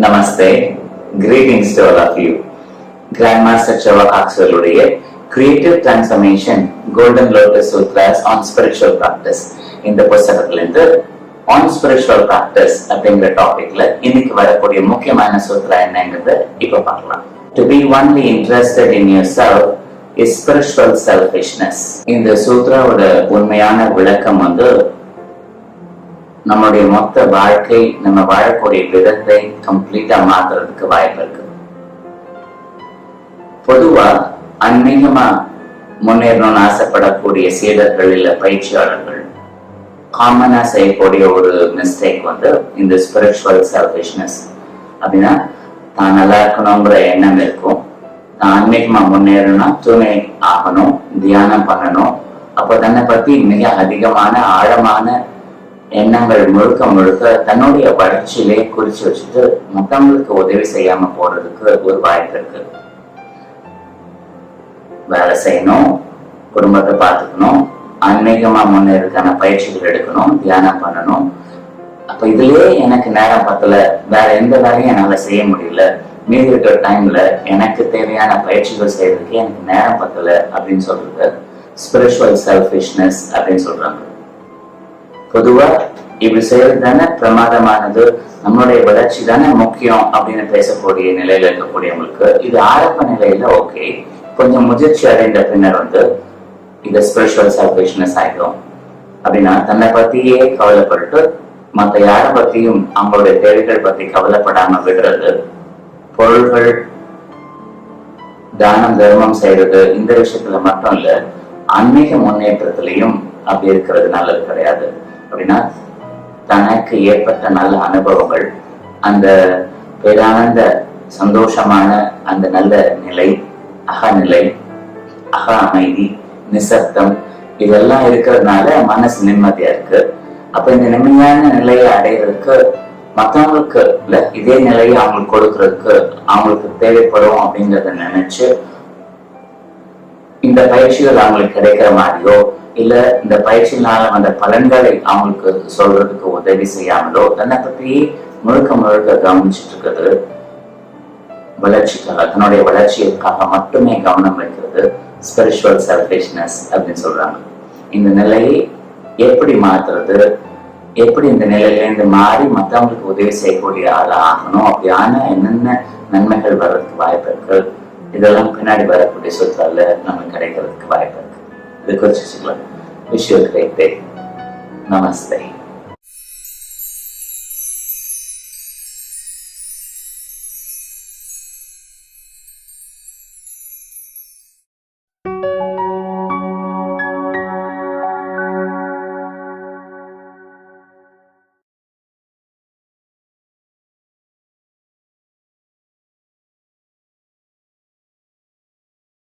Namaste. Greetings to all of you. Grandmaster Chava Aksaluடைய Creative Transformation Golden Lotus Sutras on Spiritual Practice இந்த புத்தகத்திலிருந்து on Spiritual Practice அப்படிங்கிற டாபிக்ல இன்னைக்கு வரக்கூடிய முக்கியமான சூத்ரா என்னங்கிறத இப்ப பார்க்கலாம். To be only interested in yourself is spiritual selfishness. இந்த சூத்ராவோட உண்மையான விளக்கம் நம்முடைய மொத்த வாழ்க்கை நம்ம வாழக்கூடிய விதத்தை கம்ப்ளீட்டா மாத்துறதுக்கு வாய்ப்பு இருக்கு. பொதுவா அநேகமா முன்னேறணும்னு ஆசைப்படக்கூடிய சீடர்கள் இல்ல பயிற்சியாளர்கள் காமனா செய்யக்கூடிய ஒரு மிஸ்டேக் இந்த ஸ்பிரிச்சுவல் செல்ஃபிஷ்னஸ். அப்படின்னா தான் நல்லா இருக்கணுங்கிற எண்ணம் இருக்கும். தான் ஆன்மீகமா முன்னேறணும்னா தூய்மை ஆகணும், தியானம் பண்ணணும். அப்போ தன்னை பத்தி மிக அதிகமான ஆழமான எண்ணங்கள் முழுக்க முழுக்க தன்னுடைய வளர்ச்சியிலே குறிச்சு வச்சுட்டு மற்றவங்களுக்கு உதவி செய்யாம போறதுக்கு ஒரு வாய்ப்பு இருக்கு. வேலை செய்யணும், குடும்பத்தை பார்த்துக்கணும், ஆன்மீகமா முன்னேறதுக்கான பயிற்சிகள் எடுக்கணும், தியானம் பண்ணணும். அப்ப இதுலயே எனக்கு நேரம் பத்தல, வேற எந்த வேலையும் என்னால செய்ய முடியல, மீதி இருக்கிற டைம்ல எனக்கு தேவையான பயிற்சிகள் செய்யறதுக்கு எனக்கு நேரம் பத்தல அப்படின்னு சொல்றது ஸ்பிரிச்சுவல் செல்ஃபிஷ்னஸ் அப்படின்னு சொல்றாங்க. பொதுவா இப்படி செய்யறது தானே பிரமாதமானது, நம்மளுடைய வளர்ச்சி தானே முக்கியம் அப்படின்னு பேசக்கூடிய நிலையில இருக்கக்கூடியவங்களுக்கு இது ஆரம்ப நிலையில ஓகே. கொஞ்சம் முதிர்ச்சி அடைந்த பின்னர் இது ஸ்பிரிச்சுவல் செல்ஃபிஷ்னஸ் ஆயிடும். அப்படின்னா தன்னை பத்தியே கவலைப்பட்டு மற்ற யார பத்தியும் அவங்களுடைய தேவைகள் பத்தி கவலைப்படாம விடுறது, பொருள்கள் தானம் தர்மம் செய்யறது, இந்த விஷயத்துல மட்டும் இல்ல ஆன்மீக முன்னேற்றத்திலையும் அப்படி இருக்கிறது நல்லது கிடையாது. அப்படின்னா தனக்கு ஏற்பட்ட நல்ல அனுபவங்கள், அந்த பேரானந்த சந்தோஷமான அந்த நல்ல நிலை, அகநிலை, அக அமைதி, நிசப்தம், இதெல்லாம் இருக்கிறதுனால மனசு நிம்மதியா இருக்கு. அப்ப இந்த நிம்மதியான நிலையை அடையிறதுக்கு மற்றவங்களுக்கு இல்ல இதே நிலையை அவங்களுக்கு கொடுக்கறதுக்கு அவங்களுக்கு தேவைப்படும் அப்படிங்கறத நினைச்சு இந்த பயிற்சிகள் அவங்களுக்கு கிடைக்கிற மாதிரியோ இல்ல இந்த பயிற்சியினால அந்த பலன்களை அவங்களுக்கு சொல்றதுக்கு உதவி செய்யாமலோ தன்னை பத்தி முழுக்க முழுக்க கவனிச்சுட்டு இருக்கிறது, வளர்ச்சிக்காக தன்னுடைய வளர்ச்சிக்காக மட்டுமே கவனம் வைக்கிறது ஸ்பிரிச்சுவல் செல்ஃபிஷ்னஸ் அப்படின்னு சொல்றாங்க. இந்த நிலையை எப்படி மாத்துறது, எப்படி இந்த நிலையிலேருந்து மாறி மற்றவங்களுக்கு உதவி செய்யக்கூடிய ஆளா ஆகணும், அப்படியான என்னென்ன நன்மைகள் வர்றதுக்கு வாய்ப்பு இருக்கு, இதெல்லாம் பின்னாடி வரக்கூடிய சூத்திரால நமக்கு கிடைக்கிறதுக்கு வாய்ப்பு இருக்கு. இது குறிச்சு Wish you a great day. Namaste.